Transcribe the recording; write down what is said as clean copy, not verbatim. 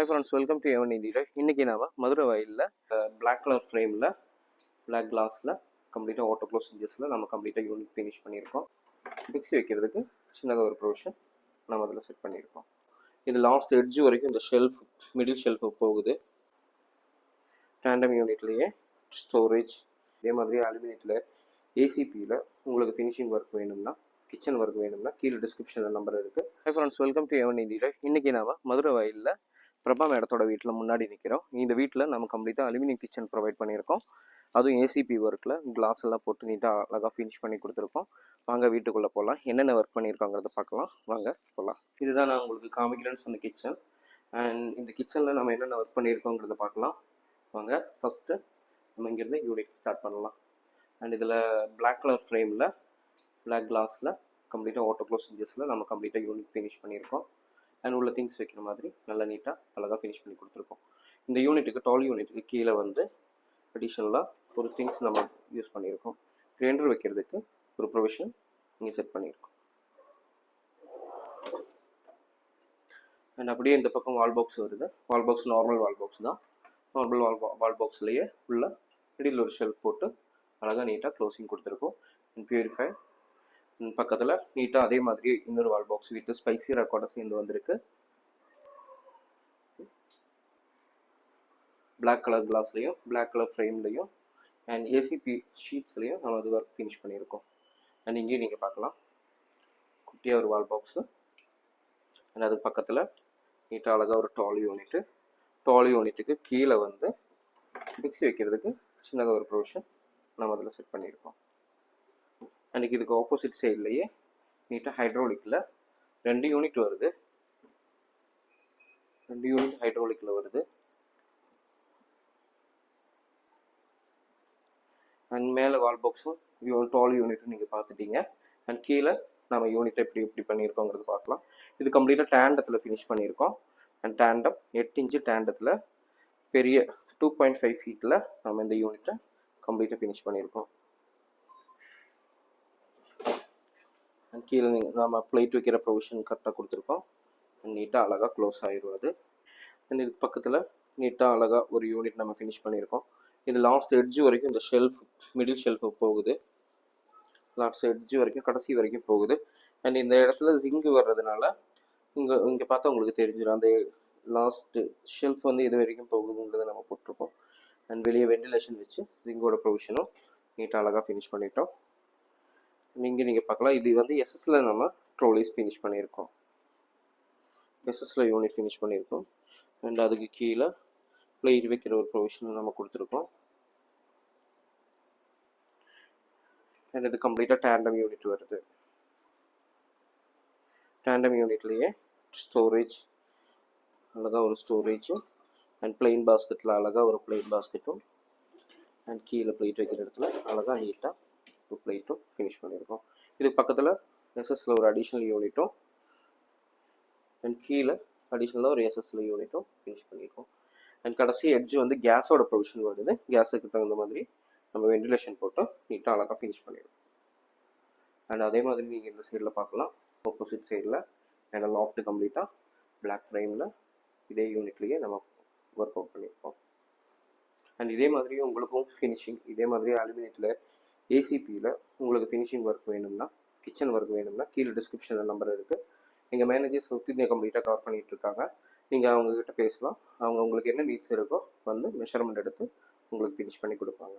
Hi friends, welcome to Evan India. இன்னைக்கு நாம Madurai வாயில்ல black colour ஃப்ரேமில் பிளாக் கிளாஸில் கம்ப்ளீட்டாக ஆட்டோ க்ளோஸ் இன்ஜஸில் நம்ம கம்ப்ளீட்டாக யூனிட் ஃபினிஷ் பண்ணியிருக்கோம். மிக்ஸி வைக்கிறதுக்கு சின்னதாக ஒரு ப்ரொவிஷன் நம்ம அதில் செட் பண்ணியிருக்கோம். இது லாஸ்ட் எட்ஜ் வரைக்கும் இந்த ஷெல்ஃப் மிடில் ஷெல்ஃபு போகுது. டேண்டம் யூனிட்லேயே ஸ்டோரேஜ், இதே மாதிரி அலுமினியத்தில் ஏசிபியில் உங்களுக்கு ஃபினிஷிங் ஒர்க் வேணும்னா, கிச்சன் ஒர்க் வேணும்னா கீழே டிஸ்கிரிப்ஷனில் நம்பர் இருக்குது. ஹை ஃப்ரெண்ட்ஸ், வெல்கம் டு எவன் இந்தியா. இன்றைக்கி நாம மதுரை வாயிலில் பிரபா மேடத்தோட வீட்டில் முன்னாடி நிற்கிறோம். இந்த வீட்டில் நம்ம கம்ப்ளீட்டாக அலுமினியம் கிச்சன் ப்ரொவைட் பண்ணியிருக்கோம். அதுவும் ஏசிபி ஒர்க்கில் கிளாஸ் எல்லாம் போட்டு நீட்டாக அழகாக ஃபினிஷ் பண்ணி கொடுத்துருக்கோம். வாங்க வீட்டுக்குள்ளே போகலாம், என்னென்ன ஒர்க் பண்ணியிருக்காங்கிறத பார்க்கலாம். வாங்க போகலாம். இதுதான் நான் உங்களுக்கு காமிக்கிறேன்னு சொன்ன கிச்சன். அண்ட் இந்த கிச்சனில் நம்ம என்னென்ன ஒர்க் பண்ணியிருக்கோங்கிறத பார்க்கலாம். வாங்க ஃபஸ்ட்டு நம்ம இங்கேருந்து யூனிட் ஸ்டார்ட் பண்ணலாம். அண்ட் இதில் பிளாக் கலர் ஃப்ரேமில் பிளாக் கிளாஸில் கம்ப்ளீட்டாக ஆட்டோ க்ளோஸ் இன்ஜஸில் நம்ம கம்ப்ளீட்டாக யூனிட் ஃபினிஷ் பண்ணியிருக்கோம். அண்ட் உள்ள திங்ஸ் வைக்கிற மாதிரி நல்லா நீட்டாக அழகாக ஃபினிஷ் பண்ணி கொடுத்துருக்கோம். இந்த யூனிட்டுக்கு டால் யூனிட்டுக்கு கீழே வந்து அடிஷ்னலாக ஒரு திங்ஸ் நம்ம யூஸ் பண்ணியிருக்கோம். கிரைண்டர் வைக்கிறதுக்கு ஒரு ப்ரொவிஷன் இங்கே செட் பண்ணியிருக்கோம். அண்ட் அப்படியே இந்த பக்கம் வால் பாக்ஸ் வருது. வால் பாக்ஸ் நார்மல் வால் பாக்ஸ் தான். நார்மல் வால் பாக்ஸ்லேயே உள்ள இடையில் ஒரு ஷெல்ஃப் போட்டு அழகாக நீட்டாக க்ளோசிங் கொடுத்துருக்கோம். அண்ட் பியூரிஃபை பக்கத்தில் நீட்டாக அதே மாதிரி இன்னொரு வால் பாக்ஸ் விட்டு ஸ்பைசி ரெக்கார்டை சேர்ந்து வந்திருக்கு. பிளாக் கலர் கிளாஸ்லையும் பிளாக் கலர் ஃப்ரேம்லையும் அண்ட் ஏசிபி ஷீட்ஸ்லையும் நம்ம அது ஒர்க் ஃபினிஷ் பண்ணியிருக்கோம். அண்ட் இங்கேயும் நீங்கள் பார்க்கலாம் குட்டியாக ஒரு வால் பாக்ஸு. அண்ட் அதுக்கு பக்கத்தில் நீட்டாக அழகாக ஒரு டால் யூனிட்டுக்கு கீழே வந்து மிக்ஸி வைக்கிறதுக்கு சின்னதாக ஒரு ப்ரொவிஷன் நம்ம அதில் செட் பண்ணியிருக்கோம். அன்றைக்கி இதுக்கு ஆப்போசிட் சைட்லேயே நீட்டாக ஹைட்ராலிக்கில் 2 யூனிட் வருது. 2 யூனிட் ஹைட்ராலிக்கில் வருது. அண்ட் மேலே வால் பாக்ஸும் டால் யூனிட்டும் நீங்கள் பார்த்துட்டீங்க. அண்ட் கீழே நம்ம யூனிட்டை எப்படி பண்ணியிருக்கோங்கிறது பார்க்கலாம். இது கம்ப்ளீட்டாக டேண்டத்தில் ஃபினிஷ் பண்ணியிருக்கோம். அண்ட் டேண்டம் 8 இன்ச்சு டேண்டத்தில் பெரிய 2.5 ஃபீட்டில் நம்ம இந்த யூனிட்டை கம்ப்ளீட்டாக ஃபினிஷ் பண்ணியிருக்கோம். அண்ட் கீழே நம்ம பிளேட் வைக்கிற ப்ரொவிஷன் கரெக்டாக கொடுத்துருக்கோம். நீட்டாக அழகாக க்ளோஸ் ஆகிடும் அது. அண்ட் இதுக்கு பக்கத்தில் நீட்டாக அழகாக ஒரு யூனிட் நம்ம ஃபினிஷ் பண்ணியிருக்கோம். இது லாஸ்ட் எட்ஜ் வரைக்கும் இந்த ஷெல்ஃப் மிடில் ஷெல்ஃபு போகுது. லாஸ்ட் எட்ஜ் வரைக்கும் கடைசி வரைக்கும் போகுது. அண்ட் இந்த இடத்துல ஜிங்கு வர்றதுனால இங்கே பார்த்தா உங்களுக்கு தெரிஞ்சிடும் அந்த லாஸ்ட்டு ஷெல்ஃப் வந்து இது வரைக்கும் போகுதுங்கிறத நம்ம போட்டிருக்கோம். அண்ட் வெளியே வெண்டிலேஷன் வச்சு ஜிங்கோட ப்ரொவிஷனும் நீட்டாக அழகாக ஃபினிஷ் பண்ணிட்டோம். நீங்கள் பார்க்கலாம், இது வந்து எஸ்எஸ்ல நம்ம ட்ரோலிஸ் ஃபினிஷ் பண்ணியிருக்கோம். எஸ்எஸ்ல யூனிட் ஃபினிஷ் பண்ணியிருக்கோம். அண்ட் அதுக்கு கீழே பிளேட் வைக்கிற ஒரு ப்ரொவிஷன் நம்ம கொடுத்துருக்கோம். அண்ட் இது கம்ப்ளீட்டாக டேண்டம் யூனிட் வருது. டேண்டம் யூனிட்லேயே ஸ்டோரேஜ், அழகாக ஒரு ஸ்டோரேஜும் அண்ட் பிளெயின் பாஸ்கெட்டில் அழகாக ஒரு பிளெயின் பாஸ்கெட்டும் அண்ட் கீழே பிளேட் வைக்கிற இடத்துல அழகாக நீட்டாக ஒரு பிளேட்டும் ஃபினிஷ் பண்ணியிருக்கோம். இதுக்கு பக்கத்தில் எஸ்எஸ்ல ஒரு அடிஷ்னல் யூனிட்டும் அண்ட் கீழே அடிஷ்னலாக ஒரு எஸ்எஸ்ல யூனிட்டும் ஃபினிஷ் பண்ணியிருக்கோம். அண்ட் கடைசி எட்ஜ் வந்து கேஸோட ப்ரொவிஷன் வருது. கேஸுக்கு தகுந்த மாதிரி நம்ம வெண்டிலேஷன் போட்டு நீட்டாக அழகாக ஃபினிஷ் பண்ணியிருக்கோம். அண்ட் அதே மாதிரி நீங்கள் இந்த சைடில் பார்க்கலாம், ஆப்போசிட் சைடில் அண்ட் லாஃப்ட் கம்ப்ளீட்டாக பிளாக் ஃப்ரேமில் இதே யூனிட்லேயே நம்ம ஒர்க் அவுட் பண்ணியிருக்கோம். அண்ட் இதே மாதிரி உங்களுக்கும் ஃபினிஷிங் இதே மாதிரி அலுமினியத்தில் ஏசிபியில் உங்களுக்கு ஃபினிஷிங் ஒர்க் வேணும்னா, கிச்சன் ஒர்க் வேணும்னா கீழே டிஸ்கிரிப்ஷனில் நம்பர் இருக்குது. எங்கள் மேனேஜர்ஸ் சுற்றி கம்ப்ளீட்டாக கவர் பண்ணிகிட்டு இருக்காங்க. நீங்கள் அவங்கக்கிட்ட பேசலாம். அவங்க உங்களுக்கு என்ன நீட்ஸ் இருக்கோ வந்து மெஷர்மெண்ட் எடுத்து உங்களுக்கு ஃபினிஷ் பண்ணி கொடுப்பாங்க.